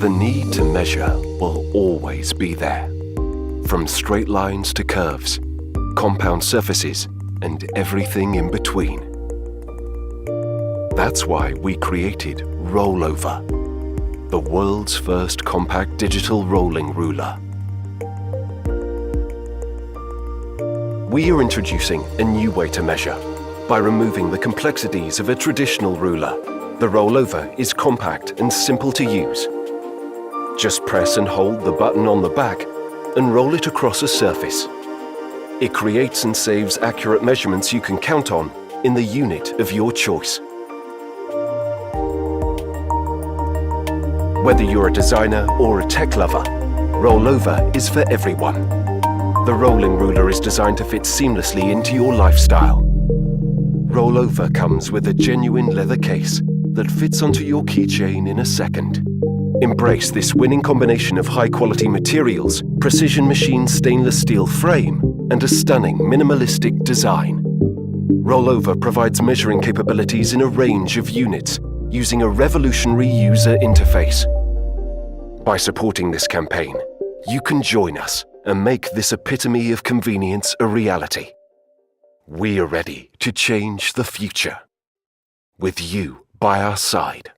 The need to measure will always be there. From straight lines to curves, compound surfaces, and everything in between. That's why we created ROLLOVA, the world's first compact digital rolling ruler. We are introducing a new way to measure by removing the complexities of a traditional ruler. The ROLLOVA is compact and simple to use. Just press and hold the button on the back and roll it across a surface. It creates and saves accurate measurements you can count on in the unit of your choice. Whether you're a designer or a tech lover, ROLLOVA is for everyone. The rolling ruler is designed to fit seamlessly into your lifestyle. ROLLOVA comes with a genuine leather case that fits onto your keychain in a second. Embrace this winning combination of high-quality materials, precision machined stainless steel frame, and a stunning minimalistic design. ROLLOVA provides measuring capabilities in a range of units using a revolutionary user interface. By supporting this campaign, you can join us and make this epitome of convenience a reality. We are ready to change the future, with you by our side.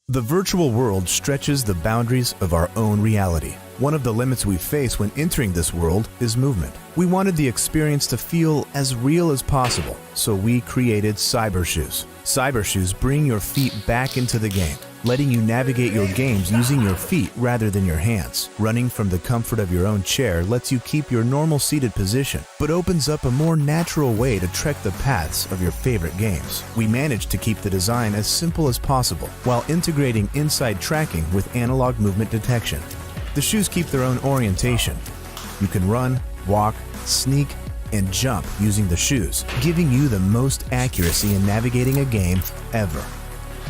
The virtual world stretches the boundaries of our own reality. One of the limits we face when entering this world is movement. We wanted the experience to feel as real as possible, so we created Cybershoes. Cybershoes bring your feet back into the game, letting you navigate your games using your feet rather than your hands. Running from the comfort of your own chair lets you keep your normal seated position, but opens up a more natural way to trek the paths of your favorite games. We managed to keep the design as simple as possible, while integrating inside tracking with analog movement detection. The shoes keep their own orientation. You can run, walk, sneak, and jump using the shoes, giving you the most accuracy in navigating a game ever.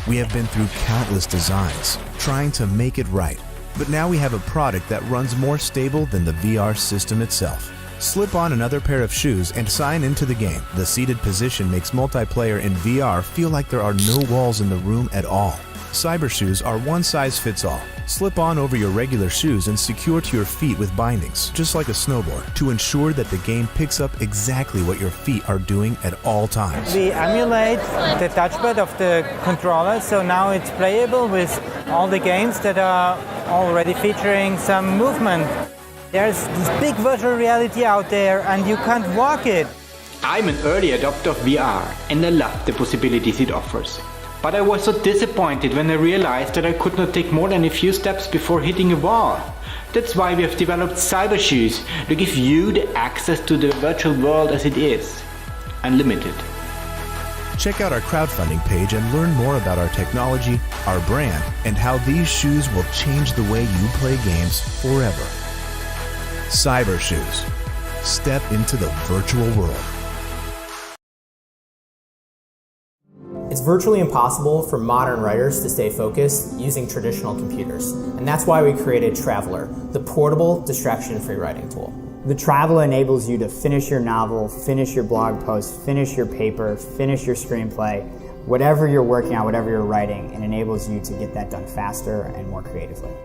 We have been through countless designs, trying to make it right, but now we have a product that runs more stable than the VR system itself. Slip on another pair of shoes and sign into the game. The seated position makes multiplayer in VR feel like there are no walls in the room at all. Cybershoes are one size fits all. Slip on over your regular shoes and secure to your feet with bindings, just like a snowboard, to ensure that the game picks up exactly what your feet are doing at all times. We emulate the touchpad of the controller, so now it's playable with all the games that are already featuring some movement. There's this big virtual reality out there and you can't walk it. I'm an early adopter of VR and I love the possibilities it offers. But I was so disappointed when I realized that I could not take more than a few steps before hitting a wall. That's why we have developed Cybershoes to give you the access to the virtual world as it is. Unlimited. Check out our crowdfunding page and learn more about our technology, our brand, and how these shoes will change the way you play games forever. Cybershoes. Step into the virtual world. It's virtually impossible for modern writers to stay focused using traditional computers. And that's why we created Traveler, the portable, distraction-free writing tool. The Traveler enables you to finish your novel, finish your blog post, finish your paper, finish your screenplay, whatever you're working on, whatever you're writing, and enables you to get that done faster and more creatively.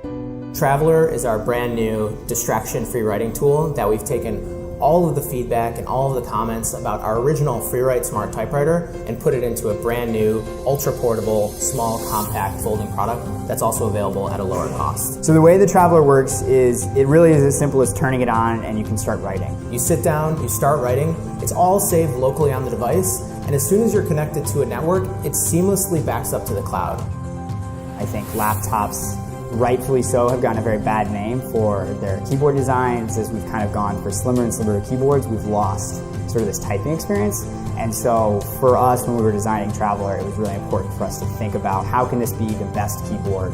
Traveler is our brand new distraction-free writing tool that we've taken all of the feedback and all of the comments about our original FreeWrite Smart Typewriter and put it into a brand new, ultra-portable, small, compact folding product that's also available at a lower cost. So the way the Traveler works is, it really is as simple as turning it on and you can start writing. You sit down, you start writing, it's all saved locally on the device, and as soon as you're connected to a network, it seamlessly backs up to the cloud. I think laptops, rightfully so, have gotten a very bad name for their keyboard designs. As we've kind of gone for slimmer and slimmer keyboards, we've lost sort of this typing experience. And so for us, when we were designing Traveler, it was really important for us to think about how can this be the best keyboard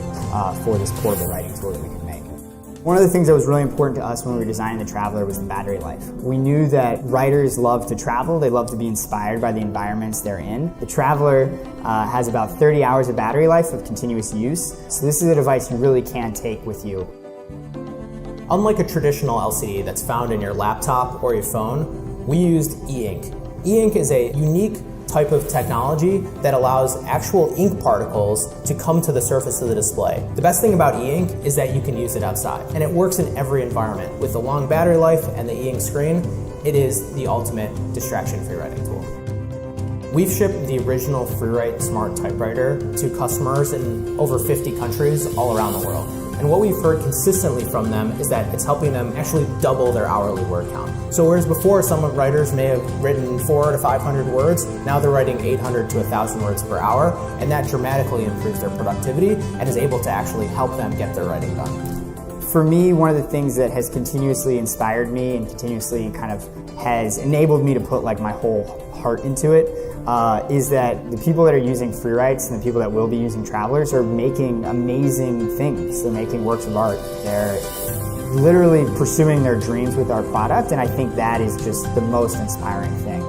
for this portable writing tool that we could make. One of the things that was really important to us when we were designing the Traveler was the battery life. We knew that writers love to travel, they love to be inspired by the environments they're in. The Traveler has about 30 hours of battery life of continuous use, so this is a device you really can take with you. Unlike a traditional LCD that's found in your laptop or your phone, we used e-ink. E-ink is a unique type of technology that allows actual ink particles to come to the surface of the display. The best thing about e-ink is that you can use it outside, and it works in every environment. With the long battery life and the e-ink screen, it is the ultimate distraction-free writing tool. We've shipped the original FreeWrite Smart Typewriter to customers in over 50 countries all around the world. And what we've heard consistently from them is that it's helping them actually double their hourly word count. So whereas before some writers may have written 400 to 500 words, now they're writing 800 to 1,000 words per hour, and that dramatically improves their productivity and is able to actually help them get their writing done. For me, one of the things that has continuously inspired me and continuously kind of has enabled me to put like my whole heart into it is that the people that are using FreeWrites and the people that will be using Travelers are making amazing things. They're making works of art. They're literally pursuing their dreams with our product, and I think that is just the most inspiring thing.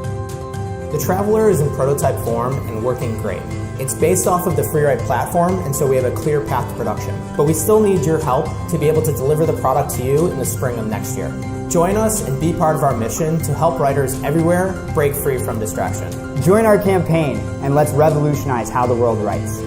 The Traveler is in prototype form and working great. It's based off of the FreeWrite platform, and so we have a clear path to production. But we still need your help to be able to deliver the product to you in the spring of next year. Join us and be part of our mission to help writers everywhere break free from distraction. Join our campaign and let's revolutionize how the world writes.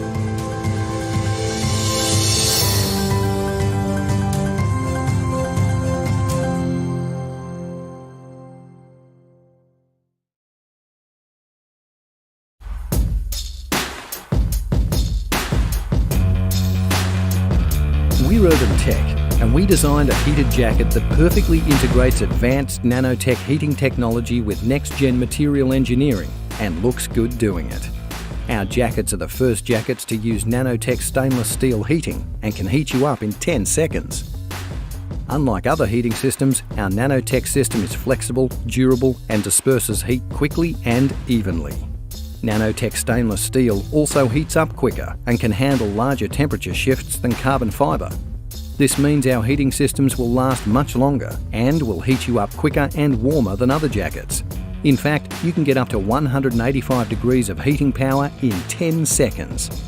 We're Tech, and we designed a heated jacket that perfectly integrates advanced Nano-Tech heating technology with next-gen material engineering and looks good doing it. Our jackets are the first jackets to use Nano-Tech stainless steel heating and can heat you up in 10 seconds. Unlike other heating systems, our Nano-Tech system is flexible, durable and disperses heat quickly and evenly. Nano-Tech stainless steel also heats up quicker and can handle larger temperature shifts than carbon fibre. This means our heating systems will last much longer and will heat you up quicker and warmer than other jackets. In fact, you can get up to 185 degrees of heating power in 10 seconds.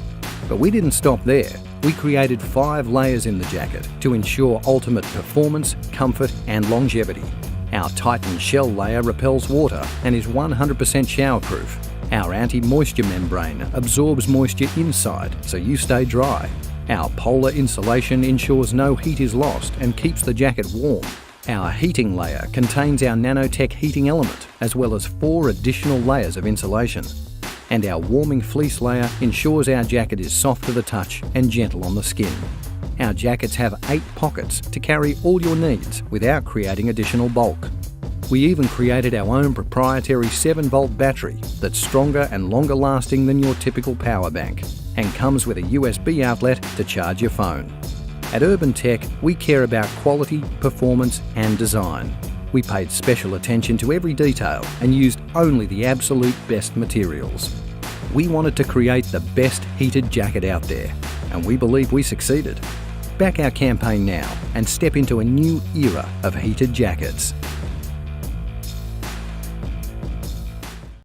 But we didn't stop there. We created 5 layers in the jacket to ensure ultimate performance, comfort and longevity. Our Titan shell layer repels water and is 100% showerproof. Our anti-moisture membrane absorbs moisture inside so you stay dry. Our polar insulation ensures no heat is lost and keeps the jacket warm. Our heating layer contains our Nano-Tech heating element, as well as 4 additional layers of insulation. And our warming fleece layer ensures our jacket is soft to the touch and gentle on the skin. Our jackets have 8 pockets to carry all your needs without creating additional bulk. We even created our own proprietary 7-volt battery that's stronger and longer lasting than your typical power bank, and comes with a USB outlet to charge your phone. At Urban Tech, we care about quality, performance and design. We paid special attention to every detail and used only the absolute best materials. We wanted to create the best heated jacket out there, and we believe we succeeded. Back our campaign now and step into a new era of heated jackets.